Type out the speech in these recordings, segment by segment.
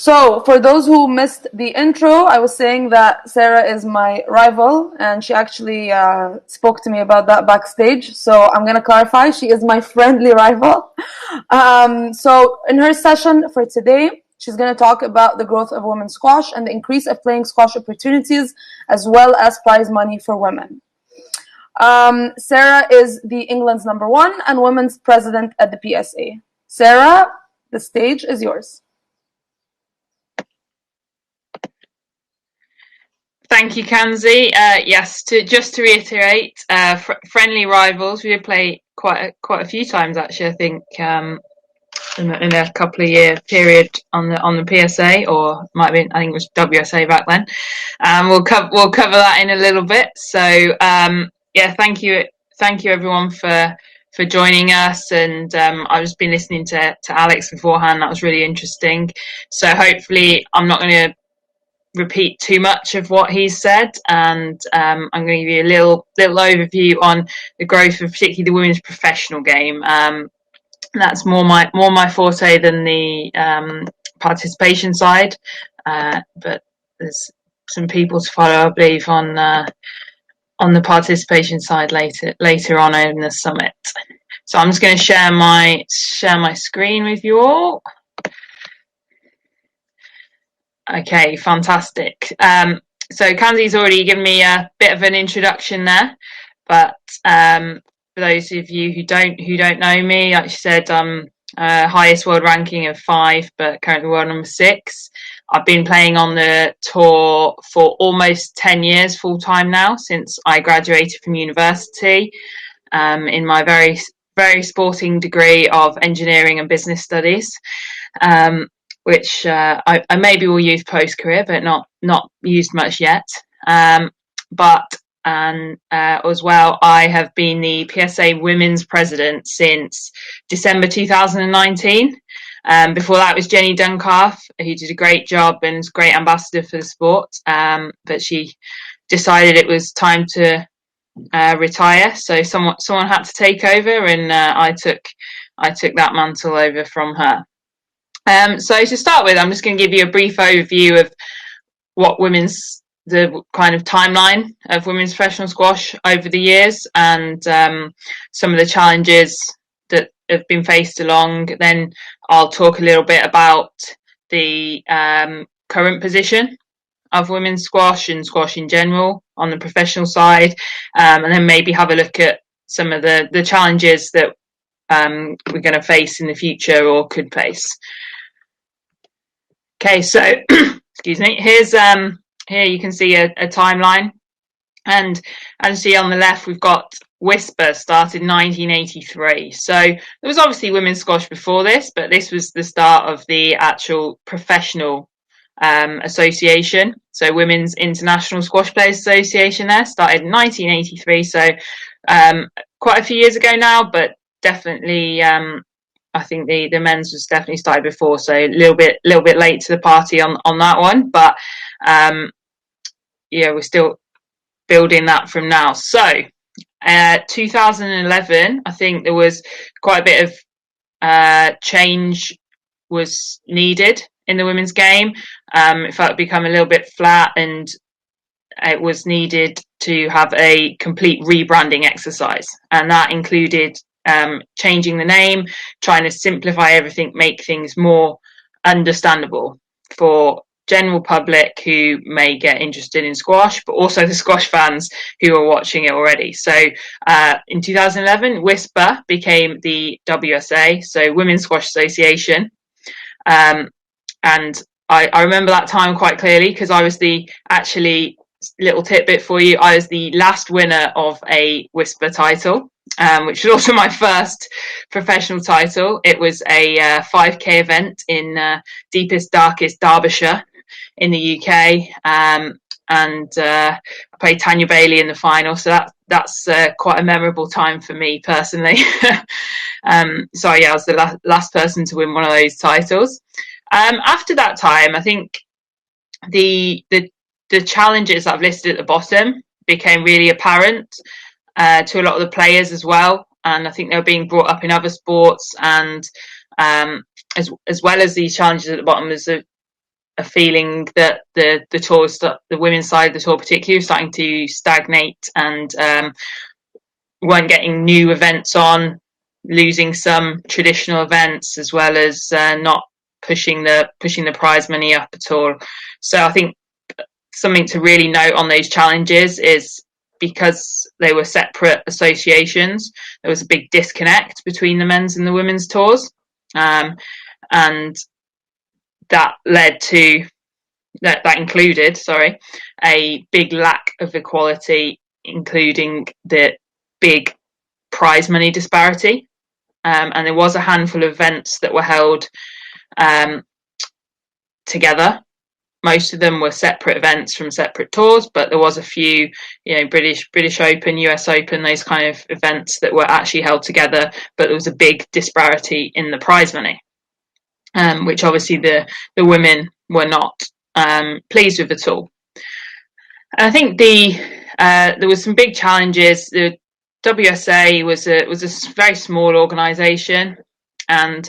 So, for those who missed the intro, I was saying that Sarah is my rival, and she actually spoke to me about that backstage. So, I'm going to clarify she is my friendly rival. So, in her session for today, she's going to talk about the growth of women's squash and the increase of playing squash opportunities, as well as prize money for women. Sarah is the England's #1 and women's president at the PSA. Sarah, the stage is yours. Thank you, Kanzi. Yes, just to reiterate, friendly rivals. We did play quite a few times actually. I think in a couple of year period on the PSA, or might have been, I think it was WSA back then. We'll cover that in a little bit. So yeah, thank you everyone for joining us. And I've just been listening to Alex beforehand. That was really interesting. So hopefully I'm not going to repeat too much of what he's said, and I'm going to give you a little overview on the growth of particularly the women's professional game. That's more my forte than the participation side, but there's some people to follow, I believe, on the participation side later on in the summit. So I'm just going to share my screen with you all. Okay, fantastic. So Kanzi's already given me a bit of an introduction there, but for those of you who don't know me, like she said, highest world ranking of 5, but currently world number 6. I've been playing on the tour for almost 10 years full time now, since I graduated from university in my very sporting degree of engineering and business studies. Which I maybe will use post-career, but not used much yet. But as well, I have been the PSA Women's President since December 2019. Before that was Jenny Duncalf, who did a great job and is a great ambassador for the sport. But she decided it was time to retire, so someone had to take over, and I took that mantle over from her. So to start with, I'm just going to give you a brief overview of the kind of timeline of women's professional squash over the years, and some of the challenges that have been faced along. Then I'll talk a little bit about the current position of women's squash and squash in general on the professional side, and then maybe have a look at some of the challenges that we're going to face in the future or could face. Okay, so excuse me. Here you can see a timeline, and as you see on the left, we've got Whisper started in 1983. So there was obviously women's squash before this, but this was the start of the actual professional association. So Women's International Squash Players Association there started in 1983. So quite a few years ago now, but definitely. I think the men's was definitely started before, so a little bit late to the party on that one. But yeah, we're still building that from now. So 2011, I think there was quite a bit of change was needed in the women's game. It felt to become a little bit flat, and it was needed to have a complete rebranding exercise, and that included changing the name, trying to simplify everything, make things more understandable for general public who may get interested in squash, but also the squash fans who are watching it already. So in 2011, Whisper became the WSA, so Women's Squash Association. And I remember that time quite clearly, because I was actually, little tidbit for you, I was the last winner of a Whisper title, which was also my first professional title. It was a 5k event in deepest, darkest Derbyshire in the UK, and I played Tanya Bailey in the final. So that's quite a memorable time for me personally. So yeah, I was the last person to win one of those titles. After that time, I think the challenges that I've listed at the bottom became really apparent to a lot of the players as well, and I think they were being brought up in other sports, and as well as these challenges at the bottom, there's a feeling that the tours, the women's side of the tour particularly, was starting to stagnate and weren't getting new events on, losing some traditional events, as well as not pushing the prize money up at all. So I think something to really note on those challenges is, because they were separate associations, there was a big disconnect between the men's and the women's tours, and that included a big lack of equality, including the big prize money disparity. And there was a handful of events that were held together. Most of them were separate events from separate tours, but there was a few, British Open, US Open, those kind of events that were actually held together, but there was a big disparity in the prize money, which obviously the women were not pleased with at all. And I think there was some big challenges. The WSA was a very small organisation, and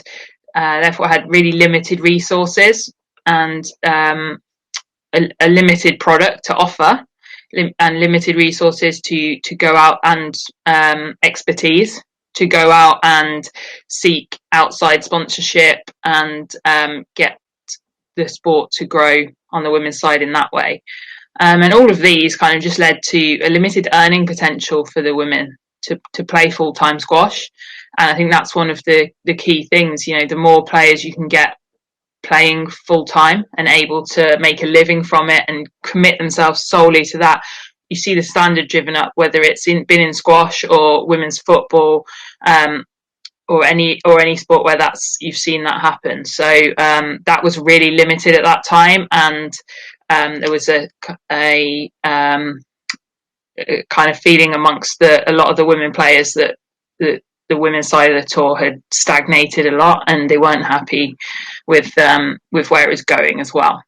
therefore had really limited resources and a limited product to offer, and limited resources to go out and expertise to go out and seek outside sponsorship and get the sport to grow on the women's side in that way. And all of these kind of just led to a limited earning potential for the women to play full-time squash. And I think that's one of the key things. The more players you can get playing full-time and able to make a living from it and commit themselves solely to that, you see the standard driven up, whether it's been in squash or women's football, or any sport where you've seen that happen. So that was really limited at that time, and there was a kind of feeling amongst a lot of the women players that the women's side of the tour had stagnated a lot, and they weren't happy with where it was going as well.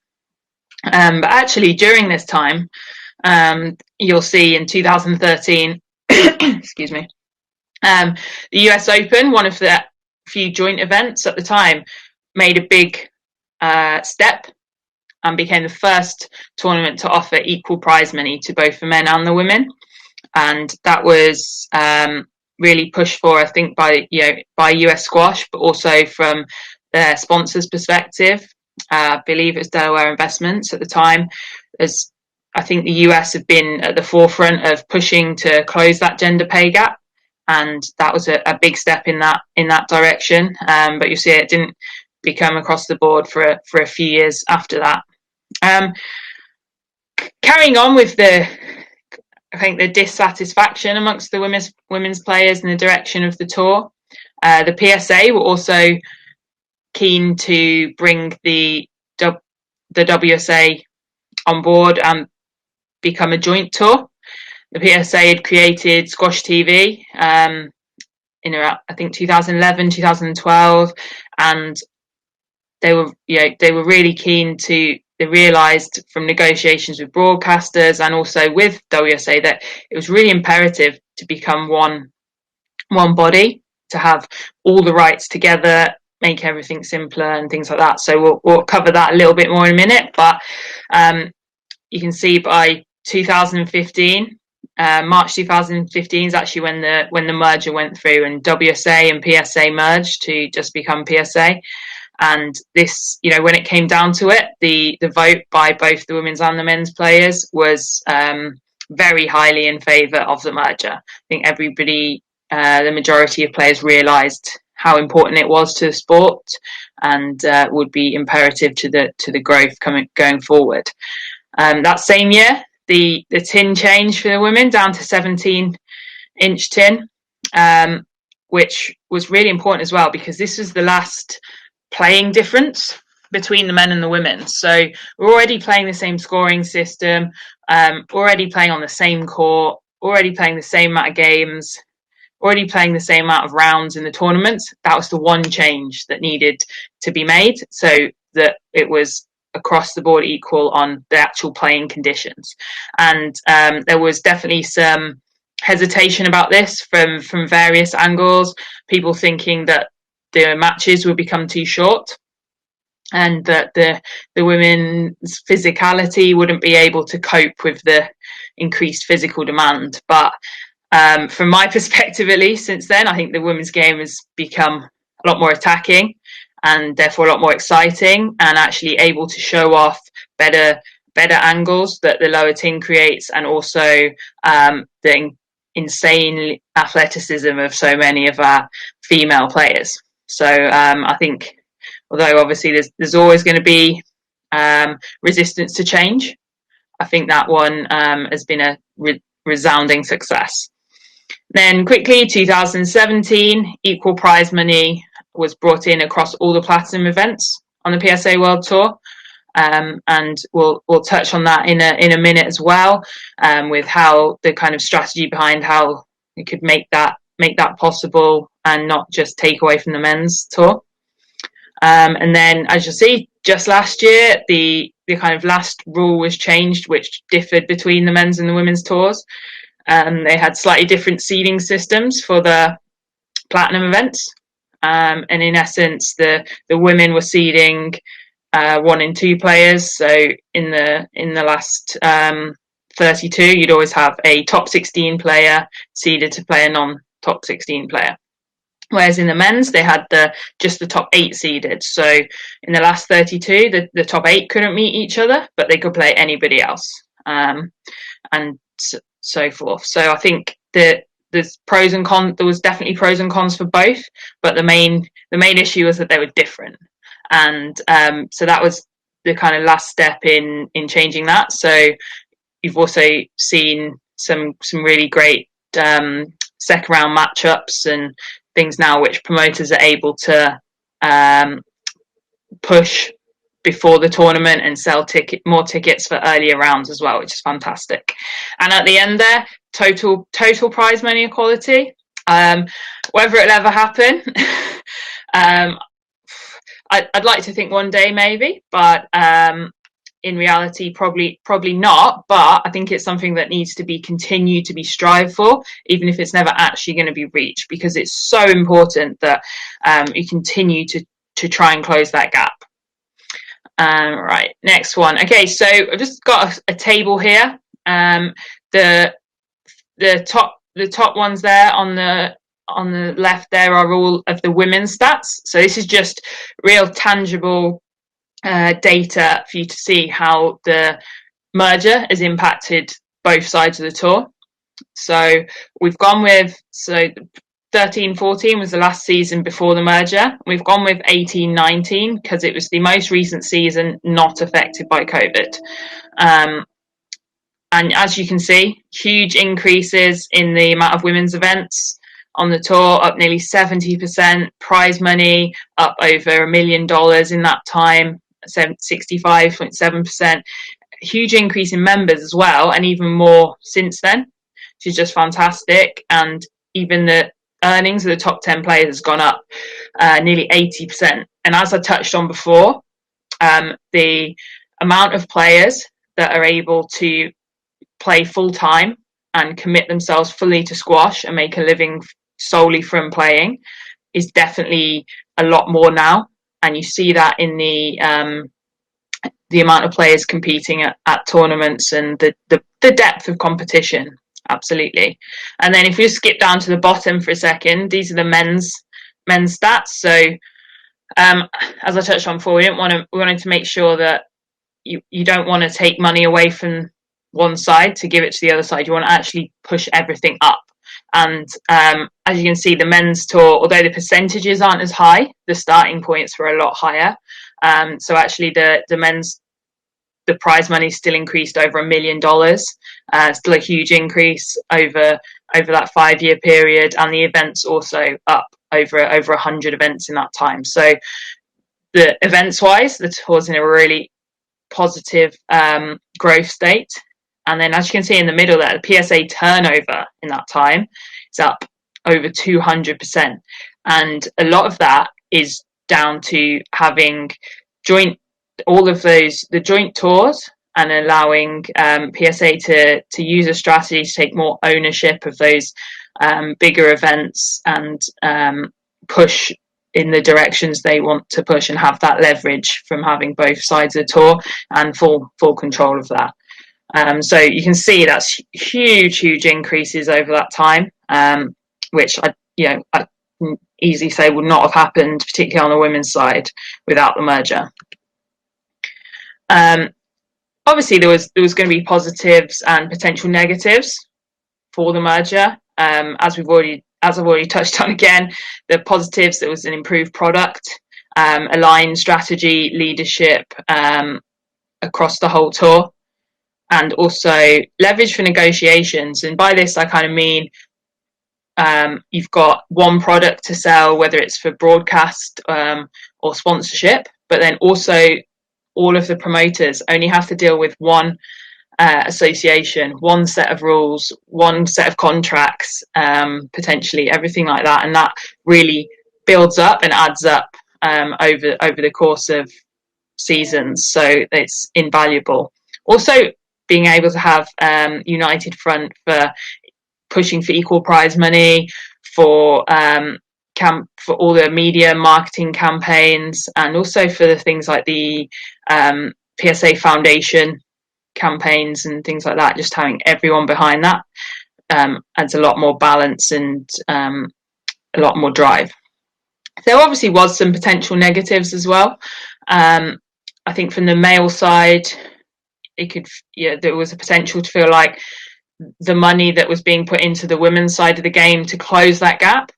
But actually, during this time, you'll see in 2013, excuse me, the US Open, one of the few joint events at the time, made a big step and became the first tournament to offer equal prize money to both the men and the women. And that was really pushed for, I think, by US Squash, but also from their sponsors' perspective. I believe it was Delaware Investments at the time, as I think the US have been at the forefront of pushing to close that gender pay gap, and that was a big step in that direction. But you see, it didn't become across the board for a few years after that. Carrying on with the dissatisfaction amongst the women's players in the direction of the tour, the PSA were also keen to bring the WSA on board and become a joint tour. The PSA had created Squash TV in around, I think, 2011, 2012, and they were really keen to. They realised from negotiations with broadcasters and also with WSA that it was really imperative to become one body, to have all the rights together, make everything simpler and things like that. So we'll cover that a little bit more in a minute. But you can see by 2015, March 2015 is actually when the merger went through, and WSA and PSA merged to just become PSA. And this, when it came down to it, the vote by both the women's and the men's players was very highly in favour of the merger. I think everybody, the majority of players, realised how important it was to the sport and would be imperative to the growth going forward. That same year, the tin changed for the women down to 17-inch tin, which was really important as well, because this was the last playing difference between the men and the women. So we're already playing the same scoring system, already playing on the same court, already playing the same amount of games, already playing the same amount of rounds in the tournaments. That was the one change that needed to be made, so that it was across the board equal on the actual playing conditions. And there was definitely some hesitation about this from various angles, people thinking that the matches would become too short, and that the women's physicality wouldn't be able to cope with the increased physical demand. But from my perspective, at least since then, I think the women's game has become a lot more attacking and therefore a lot more exciting, and actually able to show off better angles that the lower team creates, and also the insane athleticism of so many of our female players. So I think, although obviously there's always going to be resistance to change, I think that one has been a resounding success. Then quickly, 2017, equal prize money was brought in across all the platinum events on the PSA World Tour. And we'll touch on that in a minute as well, with how the kind of strategy behind how we could make that possible and not just take away from the men's tour. And then, as you'll see, just last year, the kind of last rule was changed, which differed between the men's and the women's tours. They had slightly different seeding systems for the platinum events, and in essence, the women were seeding 1 and 2 players. So in the last 32, you'd always have a top 16 player seeded to play a non-top 16 player. Whereas in the men's, they had just the top 8 seeded. So in the last 32, the top 8 couldn't meet each other, but they could play anybody else, and so forth. So I think that there's pros and cons. There was definitely pros and cons for both, but the main issue was that they were different, and so that was the kind of last step in changing that. So you've also seen some really great second round matchups and things now, which promoters are able to push before the tournament and sell more tickets for earlier rounds as well, which is fantastic. And at the end there, total prize money equality. Whether it'll ever happen, I'd like to think one day maybe, but in reality, probably not. But I think it's something that needs to be continued to be strived for, even if it's never actually going to be reached, because it's so important that you continue to try and close that gap. Right, next one. Okay, so I've just got a table here. The top ones there on the left there are all of the women's stats. So this is just real tangible data for you to see how the merger has impacted both sides of the tour. So we've gone with 13-14 was the last season before the merger. We've gone with 18-19 because it was the most recent season not affected by COVID. And as you can see, huge increases in the amount of women's events on the tour, up nearly 70%, prize money up over $1 million in that time, 65.7%. Huge increase in members as well, and even more since then, which is just fantastic. And even the earnings of the top 10 players has gone up nearly 80%. And as I touched on before, the amount of players that are able to play full time and commit themselves fully to squash and make a living solely from playing is definitely a lot more now. And you see that in the amount of players competing at tournaments and the depth of competition. Absolutely. And then if you skip down to the bottom for a second, these are the men's stats. So as I touched on before, we wanted to make sure that you don't want to take money away from one side to give it to the other side. You want to actually push everything up. And as you can see, the men's tour, although the percentages aren't as high, the starting points were a lot higher. So actually the prize money still increased over $1 million. Still a huge increase over that 5-year period, and the events also up over 100 events in that time. So the events wise, the tour's in a really positive growth state. And then as you can see in the middle there, the PSA turnover in that time is up over 200%. And a lot of that is down to having the joint tours and allowing PSA to use a strategy to take more ownership of those bigger events and push in the directions they want to push and have that leverage from having both sides of the tour and full control of that. So you can see that's huge increases over that time, which I can easily say would not have happened, particularly on the women's side, without the merger. Obviously, there was going to be positives and potential negatives for the merger. As I've already touched on again, the positives, there was an improved product, aligned strategy, leadership across the whole tour, and also leverage for negotiations. And by this, I kind of mean you've got one product to sell, whether it's for broadcast or sponsorship, but then also all of the promoters only have to deal with one association, one set of rules, one set of contracts, potentially everything like that, and that really builds up and adds up over the course of seasons. So it's invaluable. Also, being able to have united front for pushing for equal prize money, for all the media marketing campaigns, and also for the things like the PSA Foundation campaigns and things like that. Just having everyone behind that adds a lot more balance and a lot more drive. There obviously was some potential negatives as well. I think from the male side, there was a potential to feel like the money that was being put into the women's side of the game to close that gap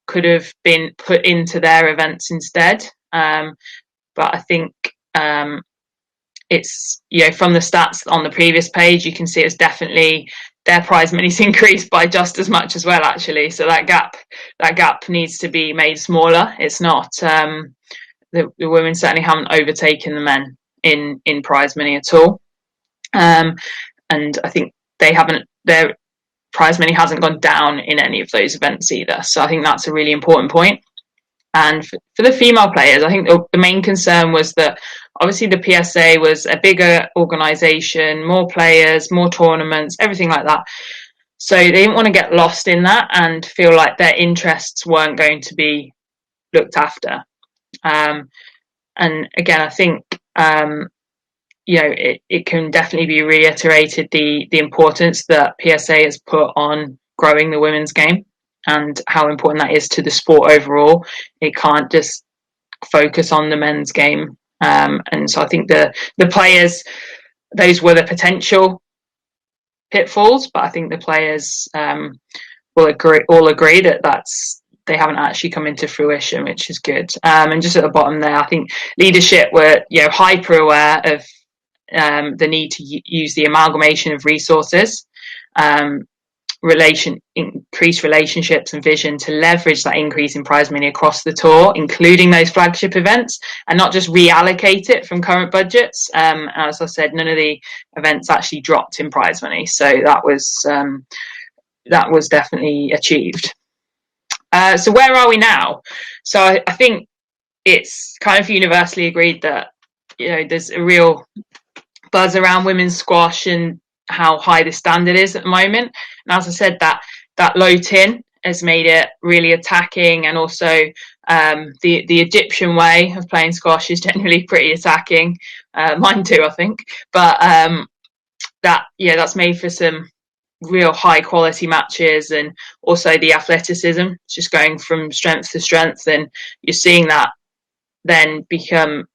could have been put into their events instead. But I think it's, from the stats on the previous page, you can see it's definitely their prize money's increased by just as much as well, actually. So that gap needs to be made smaller. It's not, the women certainly haven't overtaken the men in prize money at all. And I think their prize money hasn't gone down in any of those events either. So I think that's a really important point. And for the female players, I think the main concern was that obviously the PSA was a bigger organisation, more players, more tournaments, everything like that. So they didn't want to get lost in that and feel like their interests weren't going to be looked after. And again, I think it can definitely be reiterated the importance that PSA has put on growing the women's game and how important that is to the sport overall. It can't just focus on the men's game. And so I think the players, those were the potential pitfalls, but I think the players will all agree that they haven't actually come into fruition, which is good. And just at the bottom there, I think leadership were hyper aware of the need to use the amalgamation of resources, increase relationships and vision to leverage that increase in prize money across the tour, including those flagship events, and not just reallocate it from current budgets. As I said, none of the events actually dropped in prize money, so that was definitely achieved. So where are we now? So I think it's kind of universally agreed that there's a real buzz around women's squash and how high the standard is at the moment. And as I said, that low tin has made it really attacking, and also the Egyptian way of playing squash is generally pretty attacking. Mine too, I think. But that's made for some real high quality matches, and also the athleticism, just going from strength to strength, and you're seeing that then become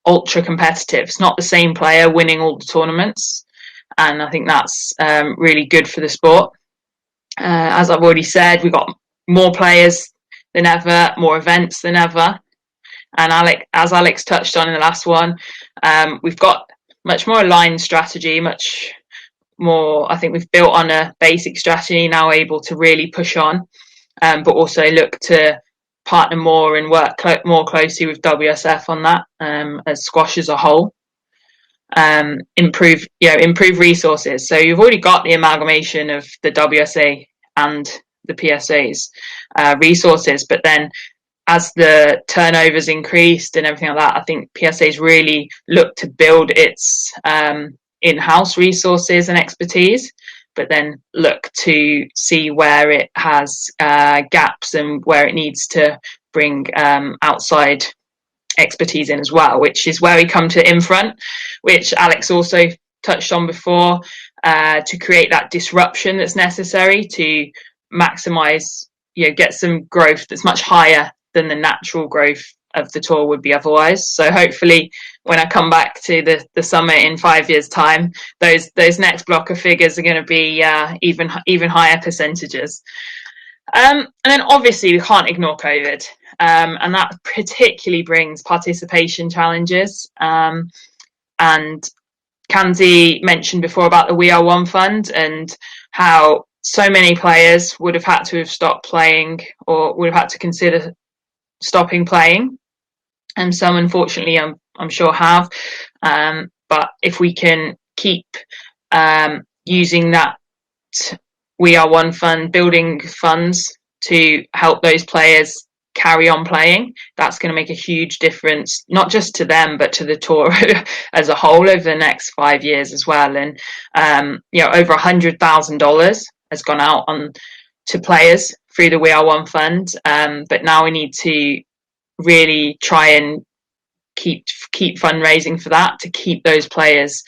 ultra competitive. It's not the same player winning all the tournaments, and I think that's really good for the sport. As I've already said, we've got more players than ever, more events than ever, and as Alex touched on in the last one, we've got much more aligned strategy, much more. I think we've built on a basic strategy, now able to really push on, but also look to partner more and work more closely with WSF on that, as squash as a whole. Improve resources. So you've already got the amalgamation of the WSA and the PSA's resources, but then as the turnovers increased and everything like that, I think PSA's really looked to build its in-house resources and expertise, but then look to see where it has gaps and where it needs to bring outside expertise in as well, which is where we come to In Front, which Alex also touched on before, to create that disruption that's necessary to maximize, get some growth that's much higher than the natural growth of the tour would be otherwise. So hopefully when I come back to the summit in 5 years time, those next block of figures are going to be even higher percentages. And then obviously we can't ignore COVID, and that particularly brings participation challenges. And Kanzi mentioned before about the We Are One Fund and how so many players would have had to have stopped playing or would have had to consider stopping playing. And some, unfortunately, I'm sure have. But if we can keep using that We Are One Fund, building funds to help those players carry on playing, that's going to make a huge difference, not just to them, but to the tour as a whole over the next 5 years as well. And, over $100,000 has gone out to players through the We Are One Fund. But now we need to really try and keep fundraising for that to keep those players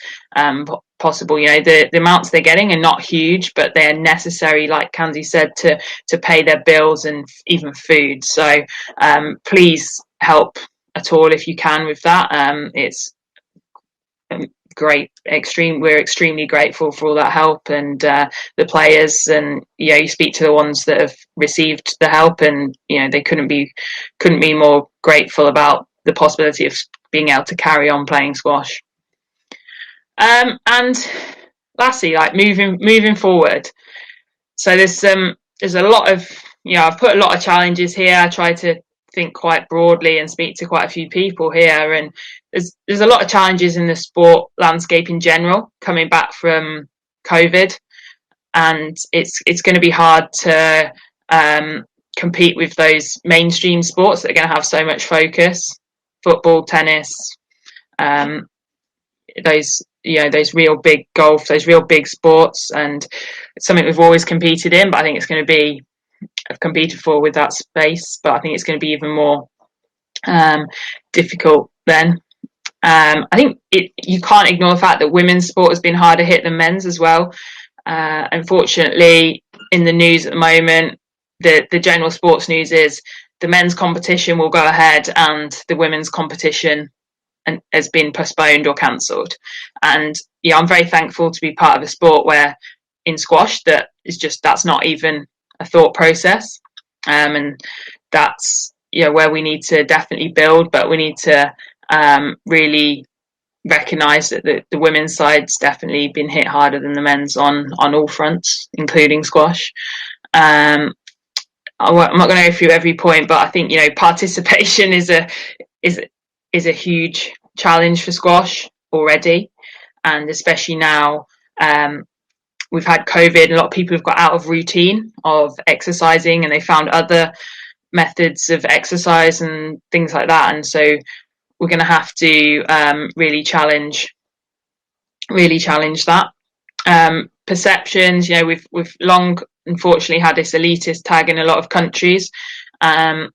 possible. The amounts they're getting are not huge, but they're necessary, like Kanzi said, to pay their bills and even food. So please help at all if you can with that. It's great. We're extremely grateful for all that help, and the players, and you speak to the ones that have received the help, and they couldn't be more grateful about the possibility of being able to carry on playing squash. And lastly, like moving forward, so there's a lot of, I've put a lot of challenges here. I try to think quite broadly and speak to quite a few people here, and there's a lot of challenges in the sport landscape in general coming back from COVID, and it's going to be hard to compete with those mainstream sports that are going to have so much focus: football, tennis, those real big golf, those real big sports, and it's something we've always competed in, but I think it's going to be, I've competed for with that space, but I think it's going to be even more difficult then. I think you can't ignore the fact that women's sport has been harder hit than men's as well. Unfortunately, in the news at the moment, the general sports news is the men's competition will go ahead and the women's competition has been postponed or cancelled. And I'm very thankful to be part of a sport where in squash that's not even a thought process, and that's where we need to definitely build, but we need to really recognise that the women's side's definitely been hit harder than the men's on all fronts, including squash. I'm not going to go through every point, but I think participation is a huge challenge for squash already, and especially now. We've had COVID, and a lot of people have got out of routine of exercising, and they found other methods of exercise and things like that. And so we're going to have to really challenge that. Perceptions, we've long, unfortunately, had this elitist tag in a lot of countries, a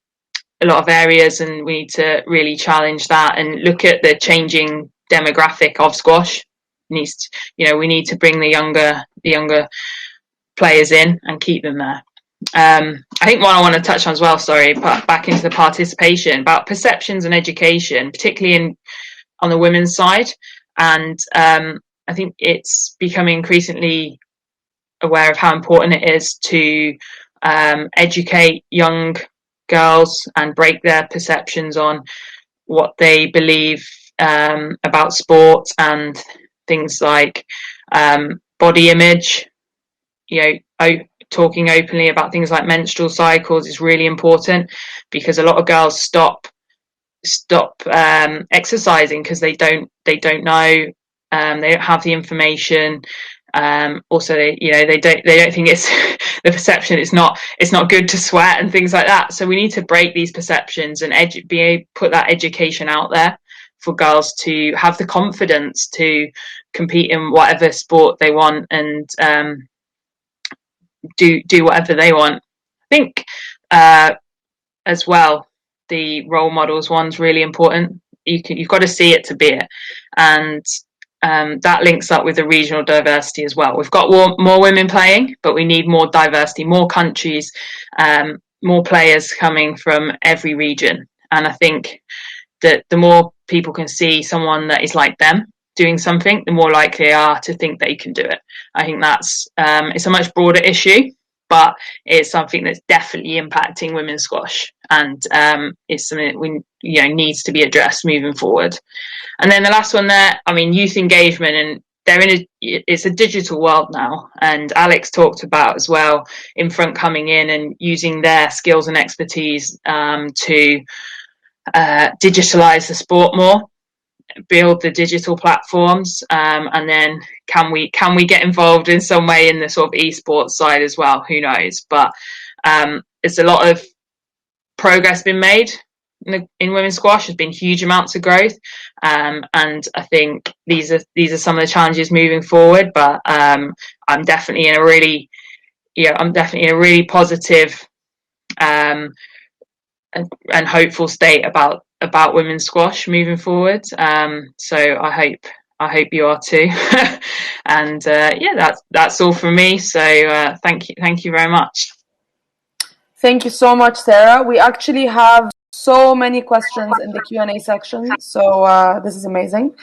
lot of areas, and we need to really challenge that and look at the changing demographic of squash. We need to bring the younger players in and keep them there. I think one I want to touch on as well, back into the participation, about perceptions and education, particularly on the women's side. And I think it's becoming increasingly aware of how important it is to educate young girls and break their perceptions on what they believe about sport, and things like body image. Talking openly about things like menstrual cycles is really important, because a lot of girls stop exercising because they don't know, they don't have the information. Also, they don't think it's the perception. It's not good to sweat and things like that. So we need to break these perceptions and put that education out there for girls to have the confidence to compete in whatever sport they want, and do whatever they want. I think as well, the role models one's really important. You've got to see it to be it, and that links up with the regional diversity as well. We've got more women playing, but we need more diversity, more countries, more players coming from every region. And I think that the more people can see someone that is like them doing something, the more likely they are to think they can do it. I think that's it's a much broader issue, but it's something that's definitely impacting women's squash, and it's something that we needs to be addressed moving forward. And then the last one there, I mean, youth engagement, and it's a digital world now, and Alex talked about as well Infront coming in and using their skills and expertise to digitalize the sport more, build the digital platforms, and then can we get involved in some way in the sort of esports side as well? Who knows? But it's a lot of progress been made in women's squash. There's been huge amounts of growth, and I think these are some of the challenges moving forward. But I'm definitely in a really positive and hopeful state about women's squash moving forward. So I hope you are too. And that's all from me. So thank you very much. Thank you so much, Sarah. We actually have so many questions in the Q&A section, so this is amazing.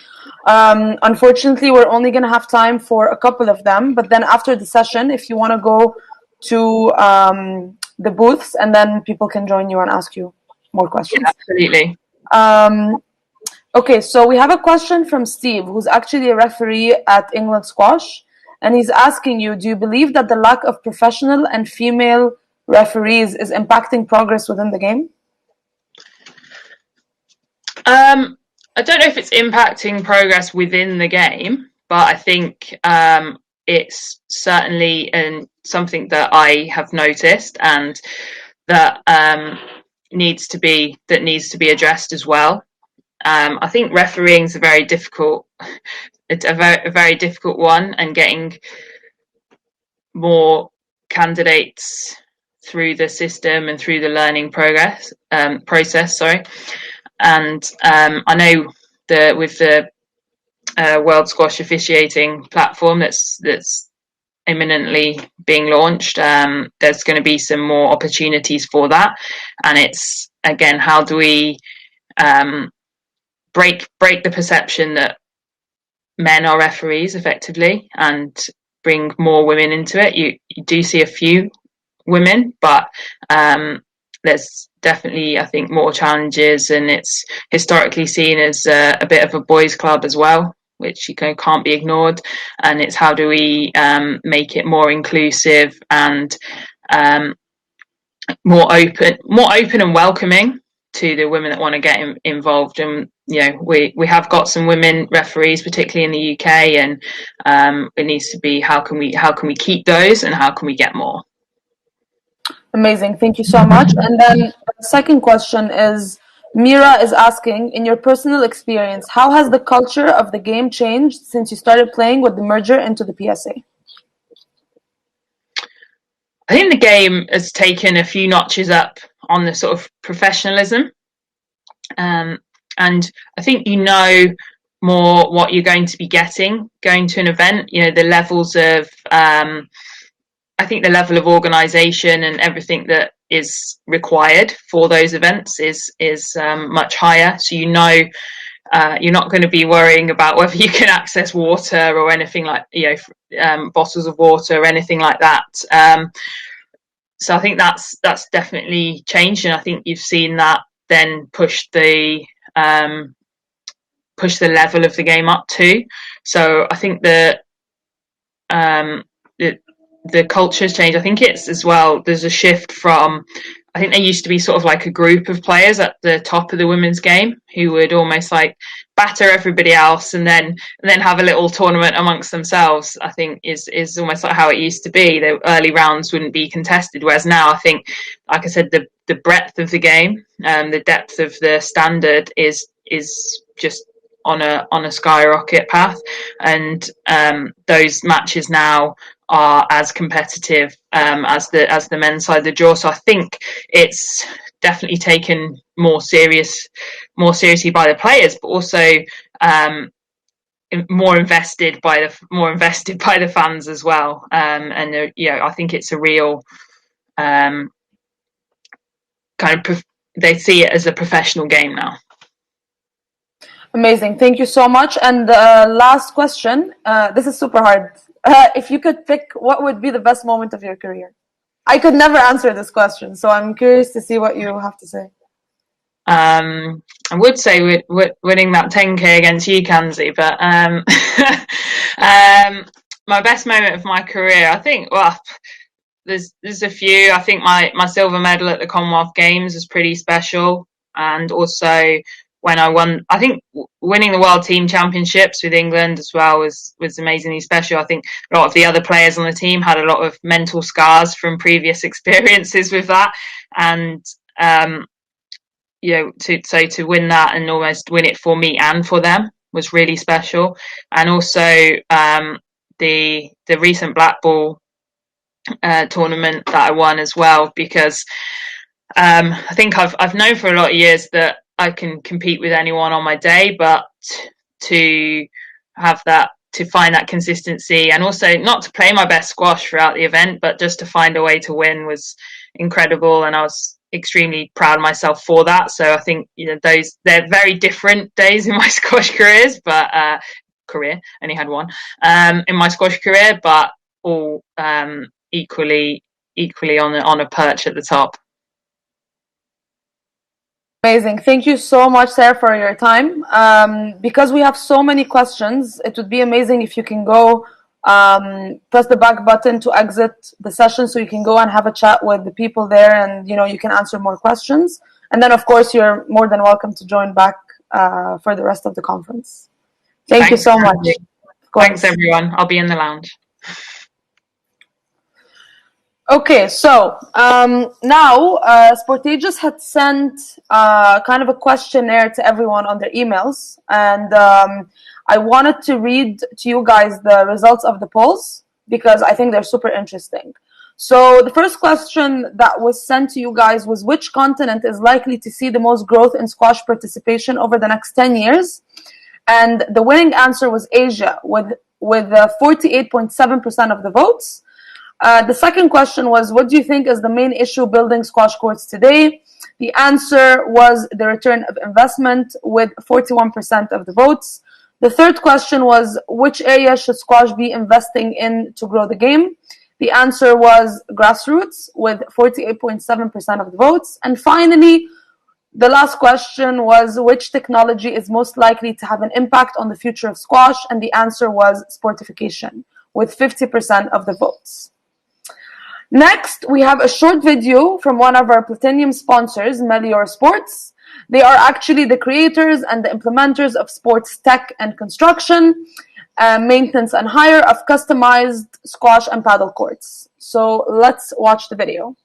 Unfortunately, we're only going to have time for a couple of them, but then after the session, if you want to go to the booths, and then people can join you and ask you more questions. Yeah, absolutely. Okay, so we have a question from Steve, who's actually a referee at England Squash, and he's asking you, do you believe that the lack of professional and female referees is impacting progress within the game? I don't know if it's impacting progress within the game, but I think it's certainly something that I have noticed, and that needs to be addressed as well. I think refereeing is a very difficult one, and getting more candidates through the system and through the learning process. And I know that with the World Squash officiating platform that's imminently being launched, there's going to be some more opportunities for that. And it's, again, how do we break the perception that men are referees effectively, and bring more women into it. You do see a few women, but there's definitely, I think, more challenges, and it's historically seen as a bit of a boys' club as well, which can't be ignored. And it's how do we make it more inclusive and more open and welcoming to the women that want to get involved. And we have got some women referees, particularly in the UK, and it needs to be how can we keep those, and how can we get more. Amazing, thank you so much. And then the second question is, Mira is asking, in your personal experience, how has the culture of the game changed since you started playing with the merger into the PSA? I think the game has taken a few notches up on the sort of professionalism, and I think more what you're going to be getting going to an event. The levels of I think the level of organisation and everything that is required for those events is much higher. So you're not going to be worrying about whether you can access water or anything like bottles of water or anything like that. So I think that's definitely changed, and I think you've seen that then push the level of the game up too. So I think the culture has changed. I think it's as well, there's a shift from, I think there used to be sort of like a group of players at the top of the women's game who would almost like batter everybody else and then have a little tournament amongst themselves. I think is almost like how it used to be. The early rounds wouldn't be contested, whereas now I think, like I said, the breadth of the game, the depth of the standard is just on a skyrocket path, and those matches now are as competitive as the men's side of the draw. So I think it's definitely taken more seriously by the players, but also more invested by the fans as well. And I think it's a real kind of they see it as a professional game now. Amazing. Thank you so much. And last question. This is super hard. If you could pick, what would be the best moment of your career? I could never answer this question, so I'm curious to see what you have to say. I would say winning that 10K against you, Kanzi, but my best moment of my career, I think, well, there's a few. I think my silver medal at the Commonwealth Games was pretty special, and also when I won, I think winning the World Team Championships with England as well was amazingly special. I think a lot of the other players on the team had a lot of mental scars from previous experiences with that, and to win that and almost win it for me and for them was really special. And also the recent black ball tournament that I won as well, because I think I've known for a lot of years that I can compete with anyone on my day, but to have that, to find that consistency, and also not to play my best squash throughout the event, but just to find a way to win was incredible, and I was extremely proud of myself for that. So I think they're very different days in my squash careers, but only had one in my squash career, but all equally on a perch at the top. Amazing. Thank you so much, Sarah, for your time. Because we have so many questions, it would be amazing if you can go press the back button to exit the session, so you can go and have a chat with the people there, and you can answer more questions. And then, of course, you're more than welcome to join back for the rest of the conference. Thanks you so much. Thanks, everyone. I'll be in the lounge. Okay, so now Sportages had sent kind of a questionnaire to everyone on their emails, and I wanted to read to you guys the results of the polls because I think they're super interesting. So the first question that was sent to you guys was, which continent is likely to see the most growth in squash participation over the next 10 years? And the winning answer was Asia with 48.7% of the votes. The second question was, what do you think is the main issue building squash courts today? The answer was the return of investment with 41% of the votes. The third question was, which area should squash be investing in to grow the game? The answer was grassroots with 48.7% of the votes. And finally, the last question was, which technology is most likely to have an impact on the future of squash? And the answer was sportification with 50% of the votes. Next, we have a short video from one of our Platinum sponsors, Melior Sports. They are actually the creators and the implementers of sports tech and construction, maintenance and hire of customized squash and paddle courts. So let's watch the video.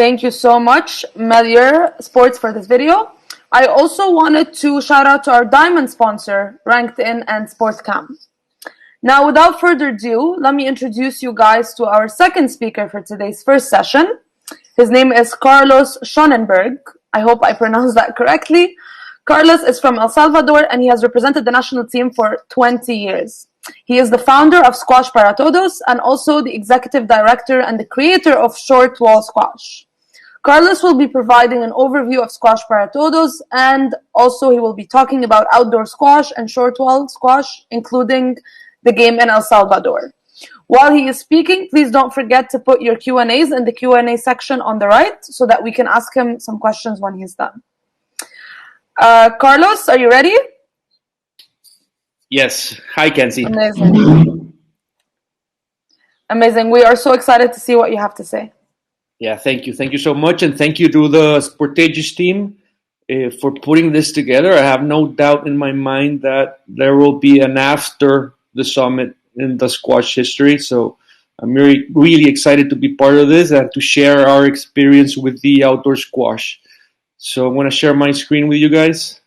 Thank you so much, Melior Sports, for this video. I also wanted to shout out to our diamond sponsor, Ranked In and Sportcam. Now, without further ado, let me introduce you guys to our second speaker for today's first session. His name is Carlos Schonenberg. I hope I pronounced that correctly. Carlos is from El Salvador and he has represented the national team for 20 years. He is the founder of Squash para Todos and also the executive director and the creator of Short Wall Squash. Carlos will be providing an overview of Squash para Todos, and also he will be talking about outdoor squash and short wall squash, including the game in El Salvador. While he is speaking, please don't forget to put your Q&As in the Q&A section on the right so that we can ask him some questions when he's done. Carlos, are you ready? Yes. Hi, Kenzie. Amazing. Amazing. We are so excited to see what you have to say. Yeah, thank you. Thank you so much. And thank you to the Sportages team for putting this together. I have no doubt in my mind that there will be an after the summit in the squash history. So I'm really excited to be part of this and to share our experience with the outdoor squash. So I'm going to share my screen with you guys.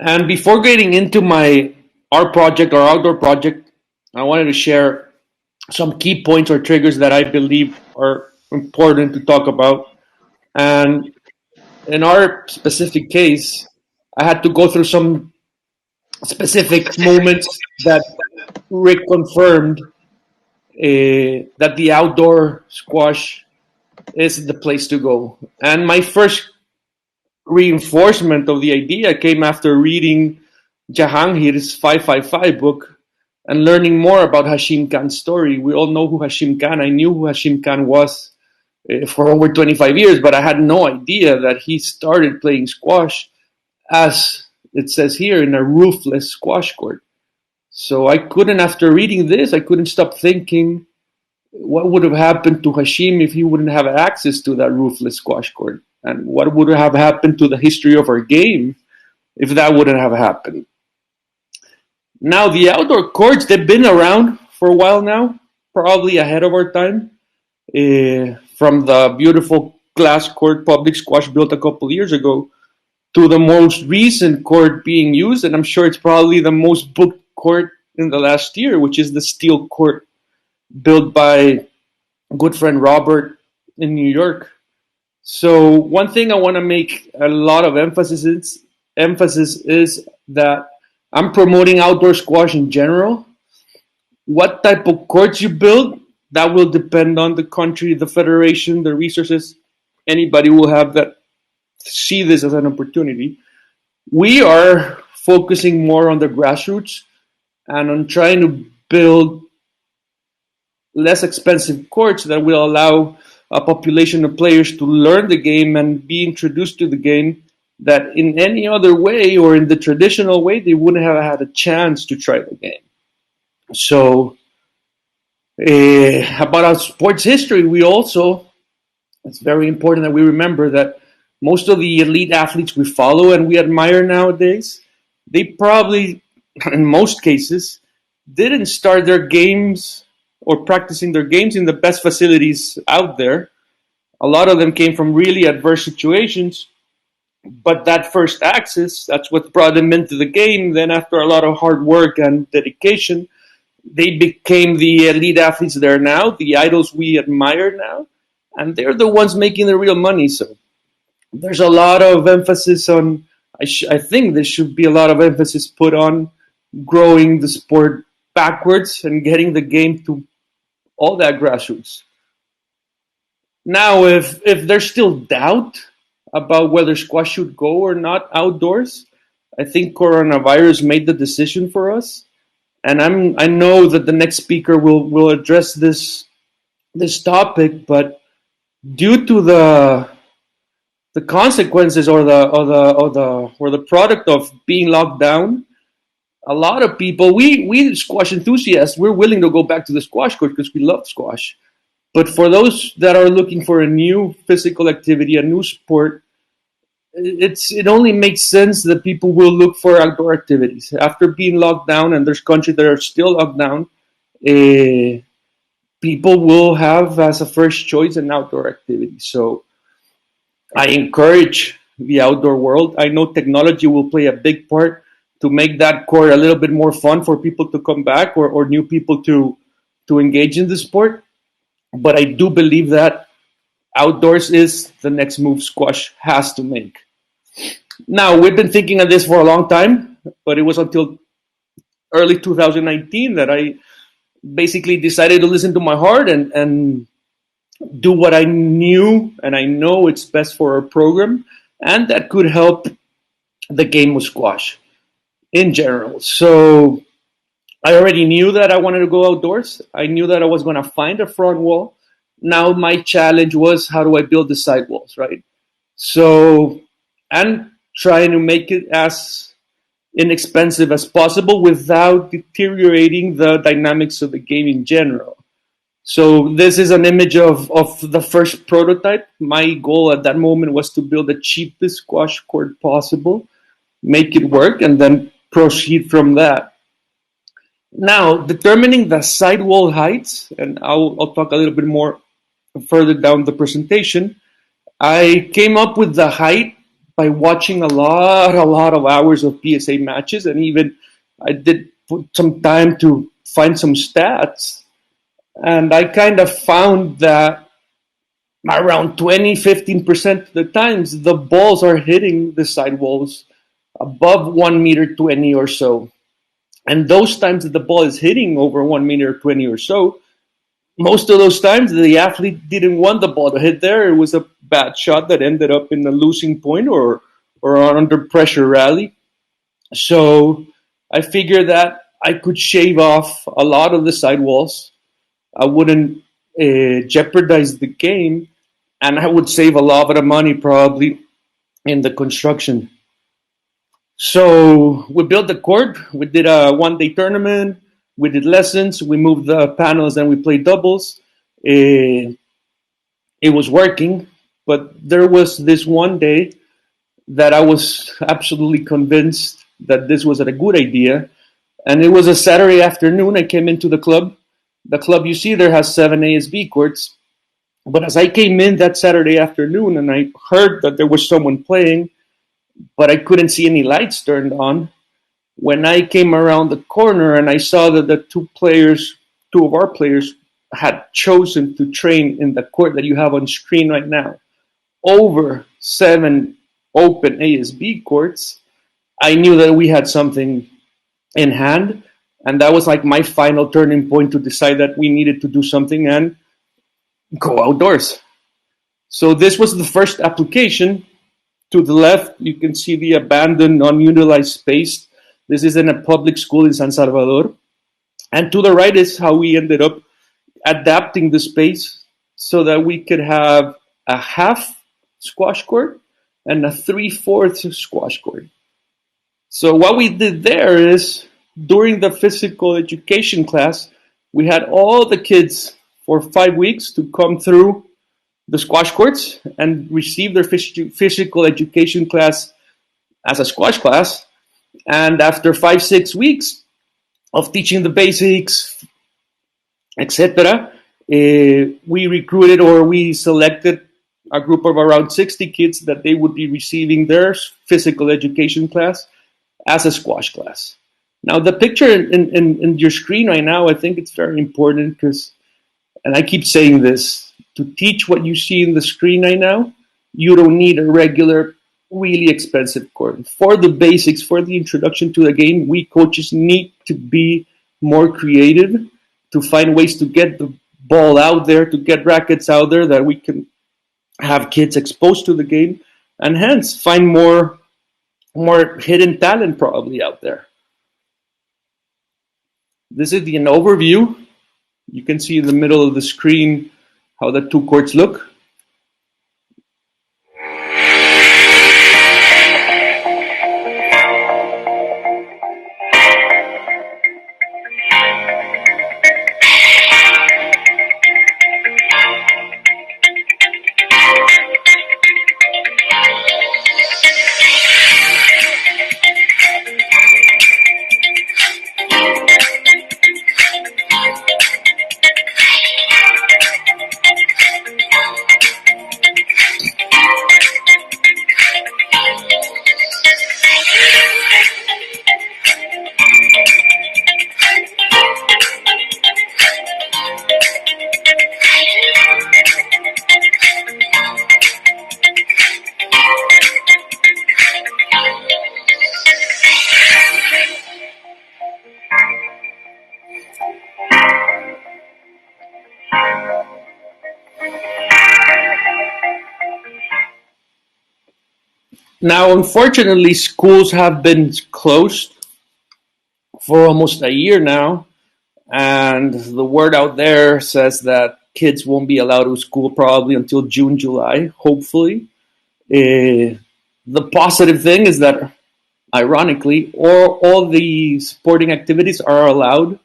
And before getting into our outdoor project, I wanted to share some key points or triggers that I believe are important to talk about. And in our specific case, I had to go through some specific moments that Rick confirmed that the outdoor squash is the place to go. And my first reinforcement of the idea came after reading Jahangir's 555 book and learning more about Hashim Khan's story. We all know who Hashim Khan. I knew who Hashim Khan was for over 25 years, but I had no idea that he started playing squash, as it says here, in a roofless squash court. So after reading this, I couldn't stop thinking, what would have happened to Hashim if he wouldn't have access to that roofless squash court? And what would have happened to the history of our game if that wouldn't have happened? Now, the outdoor courts, they've been around for a while now, probably ahead of our time. From the beautiful glass court public squash built a couple years ago to the most recent court being used, and I'm sure it's probably the most booked court in the last year, which is the steel court built by good friend Robert in New York. So one thing I want to make a lot of emphasis is that I'm promoting outdoor squash in general. What type of courts you build, that will depend on the country, the federation, the resources. Anybody will have that, see this as an opportunity. We are focusing more on the grassroots and on trying to build less expensive courts that will allow a population of players to learn the game and be introduced to the game that in any other way or in the traditional way, they wouldn't have had a chance to try the game. So about our sports history, it's very important that we remember that most of the elite athletes we follow and we admire nowadays, they probably, in most cases, didn't start their games or practicing their games in the best facilities out there. A lot of them came from really adverse situations, but that first access, that's what brought them into the game. Then after a lot of hard work and dedication, they became the elite athletes there now, the idols we admire now, and they're the ones making the real money. So there's a lot of emphasis on, I think there should be a lot of emphasis put on growing the sport backwards and getting the game to all that grassroots. Now, if there's still doubt about whether squash should go or not outdoors, I think coronavirus made the decision for us. And I know that the next speaker will address this topic, but due to the consequences or the product of being locked down, a lot of people, we squash enthusiasts, we're willing to go back to the squash court because we love squash. But for those that are looking for a new physical activity, a new sport, it only makes sense that people will look for outdoor activities after being locked down, and there's countries that are still locked down. Uh, People will have as a first choice an outdoor activity. So I encourage the outdoor world. I know technology will play a big part to make that court a little bit more fun for people to come back, or new people to engage in the sport. But I do believe that outdoors is the next move squash has to make. Now, we've been thinking of this for a long time, but it was until early 2019 that I basically decided to listen to my heart and do what I knew and I know it's best for our program and that could help the game of squash in general. So I already knew that I wanted to go outdoors. I knew that I was going to find a front wall. Now my challenge was, how do I build the side walls, right? So, and trying to make it as inexpensive as possible without deteriorating the dynamics of the game in general. So this is an image of the first prototype. My goal at that moment was to build the cheapest squash court possible, make it work, and then proceed from that. Now, determining the sidewall heights, and I'll talk a little bit more further down the presentation. I came up with the height by watching a lot of hours of PSA matches, and even I did put some time to find some stats. And I kind of found that around 15% of the times the balls are hitting the sidewalls above 1 meter 20 or so. And those times that the ball is hitting over 1 meter 20 or so, most of those times the athlete didn't want the ball to hit there. It was a bad shot that ended up in a losing point or an under pressure rally. So I figured that I could shave off a lot of the sidewalls. I wouldn't jeopardize the game, and I would save a lot of money probably in the construction. So we built the court. We did a 1 day tournament. We did lessons. We moved the panels and we played doubles. It was working, but there was this one day that I was absolutely convinced that this was a good idea. And it was a Saturday afternoon. I came into the club. The club you see there has 7 ASB courts. But as I came in that Saturday afternoon and I heard that there was someone playing, but I couldn't see any lights turned on, when I came around the corner and I saw that the two of our players had chosen to train in the court that you have on screen right now, over 7 open ASB courts, I knew that we had something in hand. And that was like my final turning point to decide that we needed to do something and go outdoors. So this was the first application. To the left, you can see the abandoned, unutilized space. This is in a public school in San Salvador. And to the right is how we ended up adapting the space so that we could have a half squash court and a 3/4 squash court. So what we did there is, during the physical education class, we had all the kids for 5 weeks to come through the squash courts and receive their physical education class as a squash class. And after 5-6 weeks of teaching the basics, etc., we recruited or we selected a group of around 60 kids that they would be receiving their physical education class as a squash class. Now, the picture in your screen right now, I think it's very important because, and I keep saying this, to teach what you see in the screen right now, you don't need a regular, really expensive court. For the basics, for the introduction to the game, we coaches need to be more creative, to find ways to get the ball out there, to get rackets out there that we can have kids exposed to the game, and hence find more hidden talent probably out there. This is an overview. You can see in the middle of the screen how the two courts look. Now, unfortunately, schools have been closed for almost a year now, and the word out there says that kids won't be allowed to school probably until June, July, hopefully. The positive thing is that, ironically, all the sporting activities are allowed.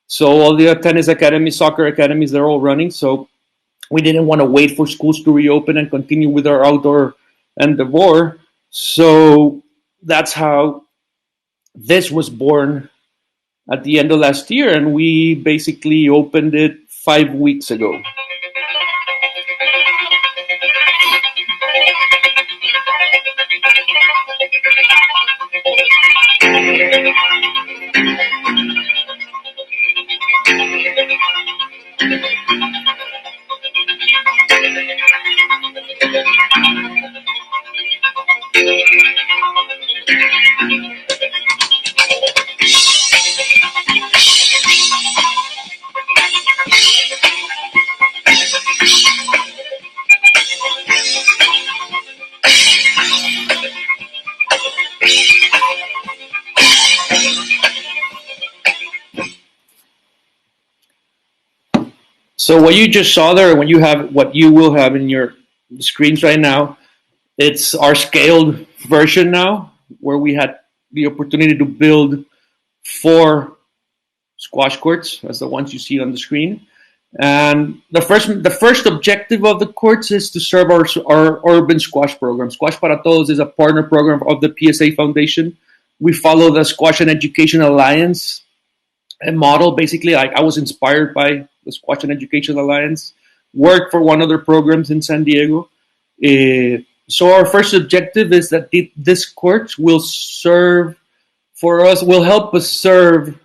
So all the tennis academies, soccer academies, they're all running. So we didn't want to wait for schools to reopen and continue with our outdoor endeavor. So that's how this was born at the end of last year, and we basically opened it 5 weeks ago. So what you just saw there, when you have what you will have in your screens right now, it's our scaled version now, where we had the opportunity to build 4 squash courts, as the ones you see on the screen. And the first objective of the courts is to serve our urban squash program. Squash para Todos is a partner program of the PSA Foundation. We follow the Squash and Education Alliance model. Basically, I was inspired by the Squash and Education Alliance, worked for one of their programs in San Diego. So our first objective is that this court will serve for us, will help us serve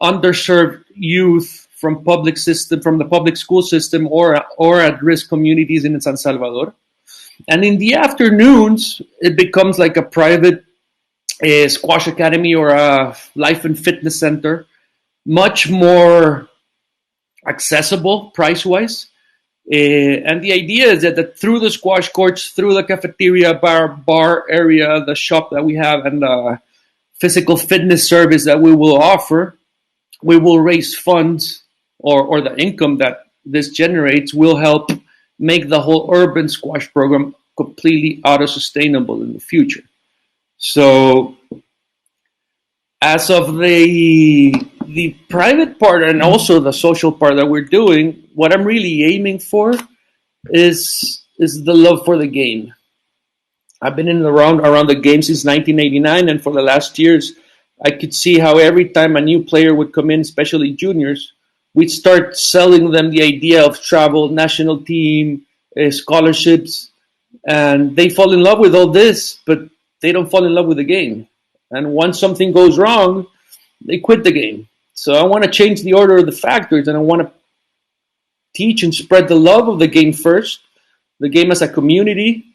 underserved youth from the public school system, or at-risk communities in San Salvador. And in the afternoons, it becomes like a private squash academy or a life and fitness center, much more accessible price-wise. And the idea is that through the squash courts, through the cafeteria, bar area, the shop that we have, and the physical fitness service that we will offer, we will raise funds, or the income that this generates will help make the whole urban squash program completely auto-sustainable in the future. So as of the private part and also the social part that we're doing, what I'm really aiming for is the love for the game. I've been around the game since 1989, and for the last years, I could see how every time a new player would come in, especially juniors, we'd start selling them the idea of travel, national team, scholarships, and they fall in love with all this, but they don't fall in love with the game. And once something goes wrong, they quit the game. So I want to change the order of the factors, and I want to teach and spread the love of the game first, the game as a community,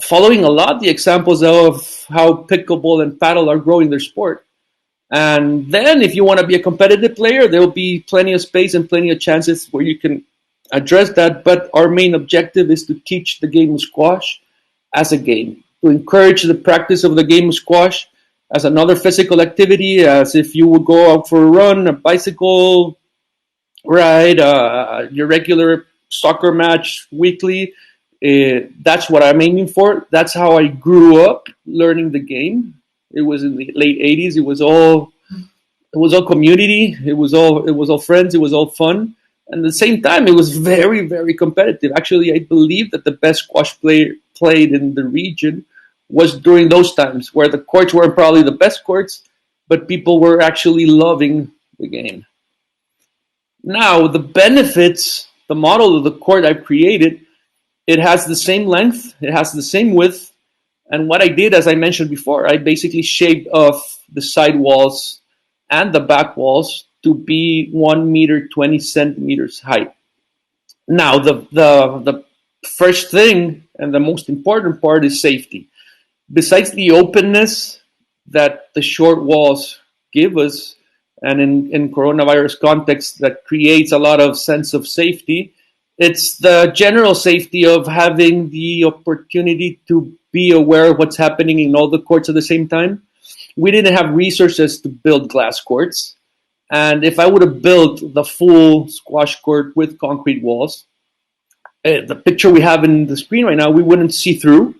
following a lot the examples of how pickleball and paddle are growing their sport. And then if you want to be a competitive player, there will be plenty of space and plenty of chances where you can address that. But our main objective is to teach the game of squash as a game, to encourage the practice of the game of squash as another physical activity, as if you would go out for a run, a bicycle ride, your regular soccer match weekly. That's what I'm aiming for. That's how I grew up learning the game. It was in the late 80s. It was all community. It was all friends. It was all fun. And at the same time, it was very, very competitive. Actually, I believe that the best squash player played in the region was during those times, where the courts weren't probably the best courts, but people were actually loving the game. Now, the benefits, the model of the court I've created, it has the same length, it has the same width, and what I did, as I mentioned before, I basically shaved off the side walls and the back walls to be 1 meter 20 centimeters height. Now, the first thing and the most important part is safety. Besides the openness that the short walls give us, and in coronavirus context that creates a lot of sense of safety, It's the general safety of having the opportunity to be aware of what's happening in all the courts at the same time. We didn't have resources to build glass courts. And if I would have built the full squash court with concrete walls, the picture we have in the screen right now, we wouldn't see through.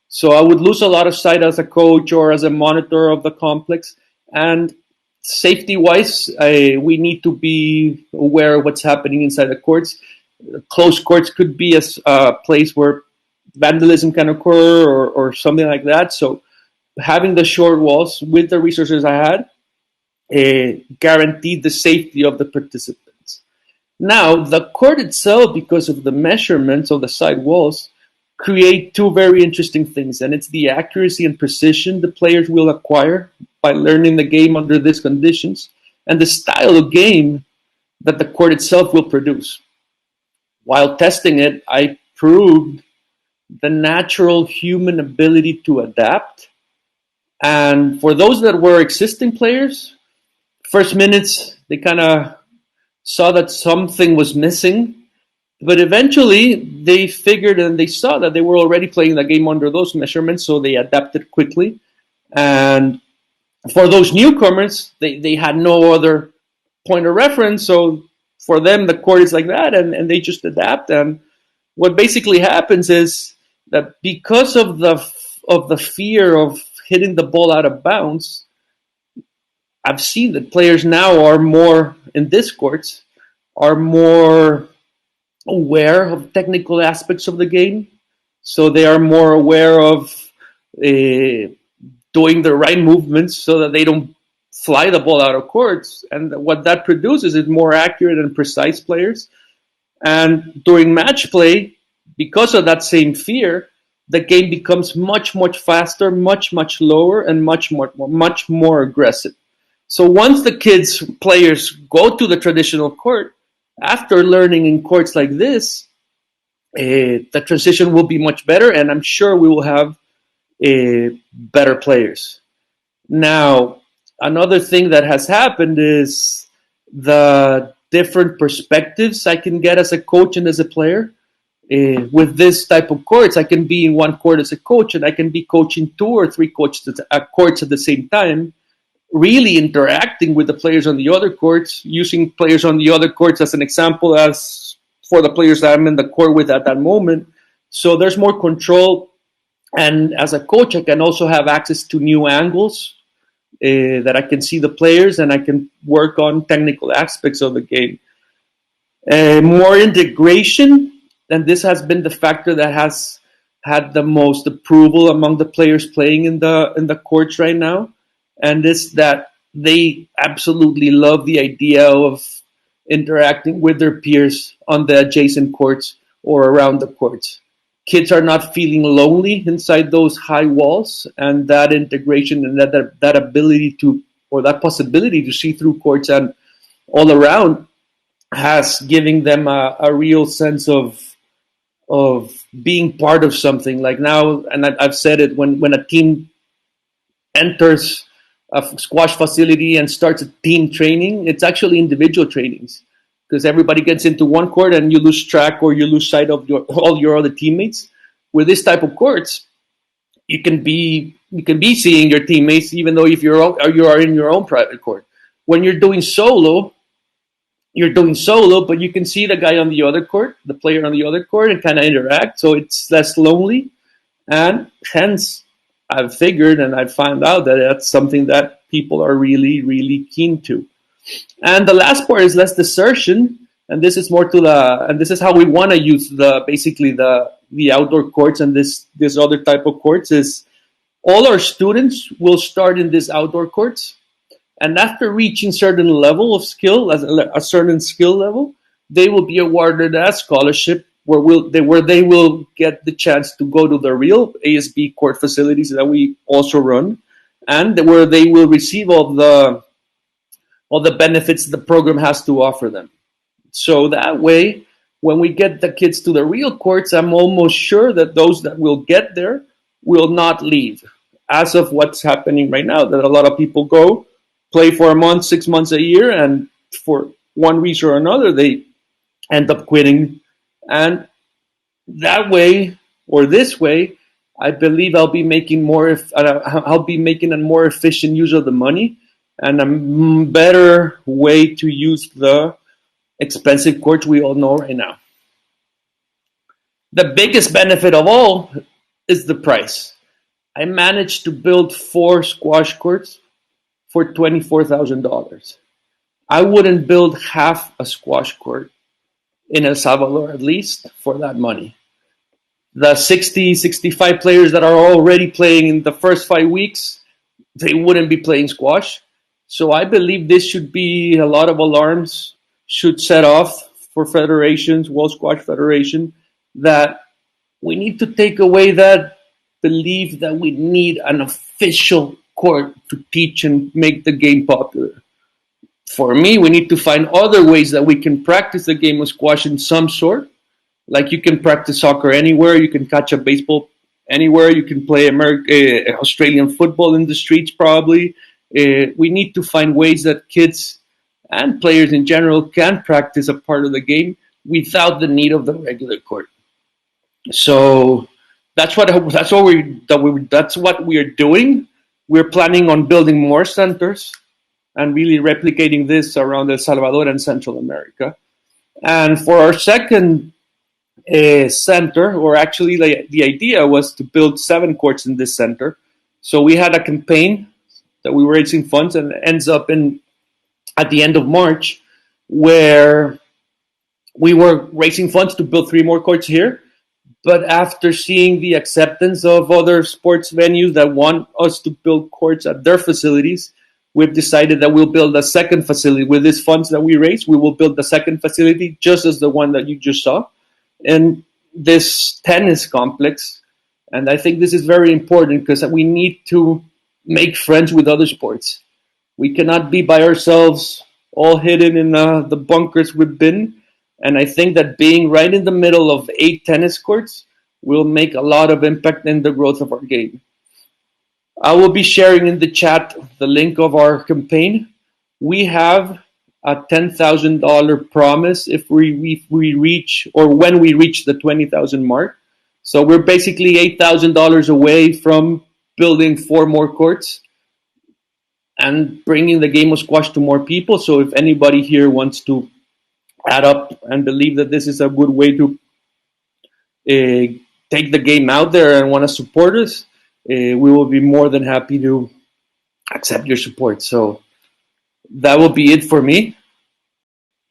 So I would lose a lot of sight as a coach or as a monitor of the complex. And safety wise, we need to be aware of what's happening inside the courts. Closed courts could be a place where vandalism can occur or something like that. So having the short walls with the resources I had guaranteed the safety of the participants. Now, the court itself, because of the measurements of the side walls, create two very interesting things, and it's the accuracy and precision the players will acquire by learning the game under these conditions, and the style of game that the court itself will produce. While testing it, I proved the natural human ability to adapt. And for those that were existing players, first minutes, they kind of saw that something was missing. But eventually, they figured and they saw that they were already playing the game under those measurements, so they adapted quickly. And for those newcomers, they had no other point of reference. So for them, the court is like that, and they just adapt. And what basically happens is that because of the fear of hitting the ball out of bounds, I've seen that players now are more in this courts are more aware of technical aspects of the game, so they are more aware of doing the right movements so that they don't fly the ball out of courts. And what that produces is more accurate and precise players. And during match play, because of that same fear, the game becomes much, much faster, much, much lower, and much more aggressive. So once the players go to the traditional court, after learning in courts like this, the transition will be much better, and I'm sure we will have better players. Now, another thing that has happened is the different perspectives I can get as a coach and as a player. With this type of courts, I can be in one court as a coach, and I can be coaching 2 or 3 courts at the same time, really interacting with the players on the other courts, using players on the other courts as an example as for the players that I'm in the court with at that moment. So there's more control. And as a coach, I can also have access to new angles that I can see the players, and I can work on technical aspects of the game. More integration, and this has been the factor that has had the most approval among the players playing in the courts right now. And it's that they absolutely love the idea of interacting with their peers on the adjacent courts or around the courts. Kids are not feeling lonely inside those high walls, and that integration and that ability to, or that possibility to see through courts and all around has given them a real sense of being part of something. Like now, and I've said it, when a team enters a squash facility and starts a team training, it's actually individual trainings, because everybody gets into one court and you lose track or you lose sight of all your other teammates. With this type of courts, you can be seeing your teammates even though if you are in your own private court. When you're doing solo, but you can see the guy on the other court, the player on the other court, and kind of interact. So it's less lonely, and hence I've figured and I've found out that that's something that people are really, really keen to. And the last part is less desertion, and this is more and this is how we want to use the outdoor courts and this other type of courts is all our students will start in these outdoor courts, and after reaching certain level of skill, a certain skill level, they will be awarded a scholarship where they will get the chance to go to the real ASB court facilities that we also run, and where they will receive all the benefits the program has to offer them. So that way, when we get the kids to the real courts, I'm almost sure that those that will get there will not leave. As of what's happening right now, that a lot of people go, play for a month, 6 months, a year, and for one reason or another, they end up quitting And that way, or this way, I believe I'll be making I'll be making a more efficient use of the money and a better way to use the expensive courts we all know right now. The biggest benefit of all is the price. I managed to build 4 squash courts for $24,000. I wouldn't build half a squash court in El Salvador, at least, for that money. The 60, 65 players that are already playing in the first 5 weeks, they wouldn't be playing squash. So I believe this should be a lot of alarms should set off for federations, World Squash Federation, that we need to take away that belief that we need an official court to teach and make the game popular. For me, we need to find other ways that we can practice the game of squash in some sort. Like you can practice soccer anywhere, you can catch a baseball anywhere, you can play Australian football in the streets probably. We need to find ways that kids and players in general can practice a part of the game without the need of the regular court. So that's what we are doing. We're planning on building more centers and really replicating this around El Salvador and Central America. And for our second center, or actually the idea was to build 7 courts in this center. So we had a campaign that we were raising funds, and it ends up at the end of March, where we were raising funds to build 3 more courts here. But after seeing the acceptance of other sports venues that want us to build courts at their facilities, we've decided that we'll build a second facility. With these funds that we raised, we will build the second facility just as the one that you just saw in this tennis complex. And I think this is very important because we need to make friends with other sports. We cannot be by ourselves, all hidden in the bunkers we've been. And I think that being right in the middle of 8 tennis courts will make a lot of impact in the growth of our game. I will be sharing in the chat the link of our campaign. We have a $10,000 promise if we reach, or when we reach the 20,000 mark. So we're basically $8,000 away from building 4 more courts and bringing the game of squash to more people. So if anybody here wants to add up and believe that this is a good way to take the game out there and want to support us, we will be more than happy to accept your support. So that will be it for me.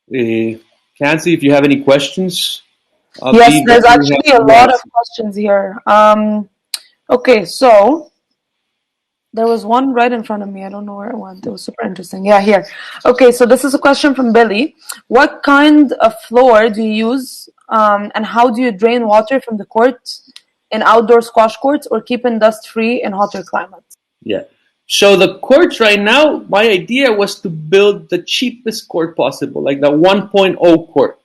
Cancy, if you have any questions. Yes, there's actually a lot of questions here. Okay, so there was one right in front of me. I don't know where it went. It was super interesting. Yeah, here. Okay, so this is a question from Billy. What kind of floor do you use, and how do you drain water from the court in outdoor squash courts or keeping dust free in hotter climates? Yeah. So the courts right now, my idea was to build the cheapest court possible, like the 1.0 court.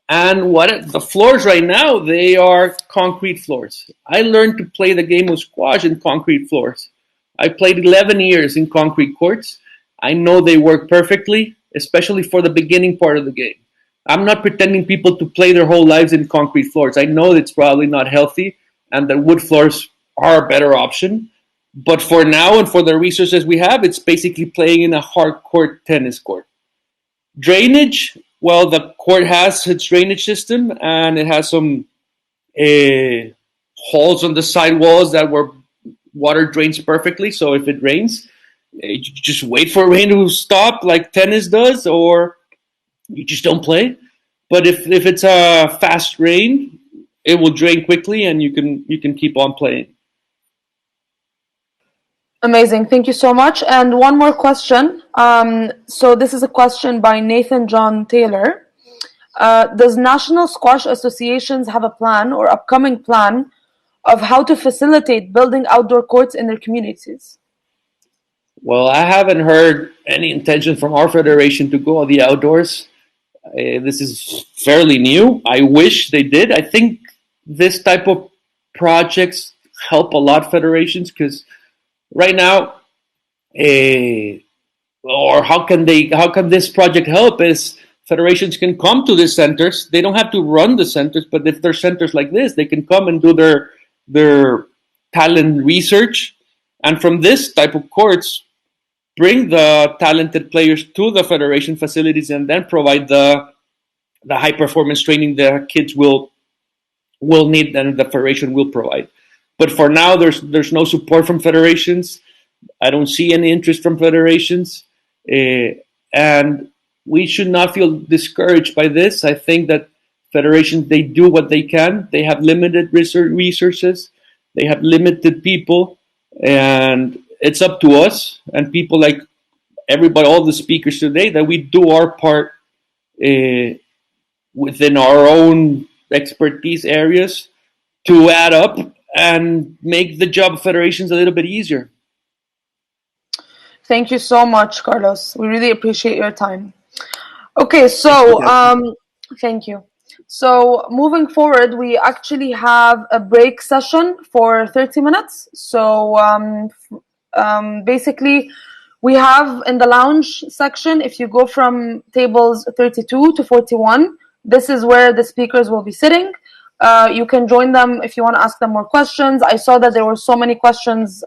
And the floors right now, they are concrete floors. I learned to play the game of squash in concrete floors. I played 11 years in concrete courts. I know they work perfectly, especially for the beginning part of the game. I'm not pretending people to play their whole lives in concrete floors. I know it's probably not healthy and that wood floors are a better option. But for now and for the resources we have, it's basically playing in a hard court tennis court. Drainage, well, the court has its drainage system and it has some holes on the side walls that were water drains perfectly. So if it rains, you just wait for rain to stop like tennis does, or you just don't play. But if it's a fast rain, it will drain quickly and you can keep on playing. Amazing. Thank you so much. And one more question. So this is a question by Nathan John Taylor. Does National Squash Associations have a plan or upcoming plan of how to facilitate building outdoor courts in their communities? Well, I haven't heard any intention from our federation to go on the outdoors. This is fairly new. I wish they did. I think this type of projects help a lot federations because right now, or how can this project help is federations can come to these centers. They don't have to run the centers, but if there's centers like this, they can come and do their talent research, and from this type of courts, bring the talented players to the federation facilities, and then provide the high performance training the kids will need and the federation will provide. But for now, there's no support from federations. I don't see any interest from federations, and we should not feel discouraged by this. I think that federations, they do what they can. They have limited resources. They have limited people, and it's up to us and people like everybody, all the speakers today, that we do our part within our own expertise areas to add up and make the job of federations a little bit easier. Thank you so much, Carlos. We really appreciate your time. Okay, so thank you. So moving forward, we actually have a break session for 30 minutes. So basically, we have in the lounge section, if you go from tables 32 to 41, this is where the speakers will be sitting. You can join them if you want to ask them more questions. I saw that there were so many questions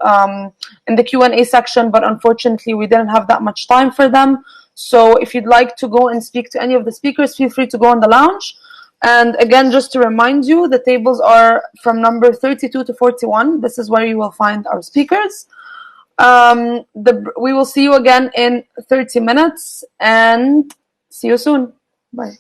in the Q&A section, but unfortunately we didn't have that much time for them. So if you'd like to go and speak to any of the speakers, feel free to go in the lounge. And again, just to remind you, the tables are from number 32 to 41. This is where you will find our speakers. We will see you again in 30 minutes, and see you soon. Bye.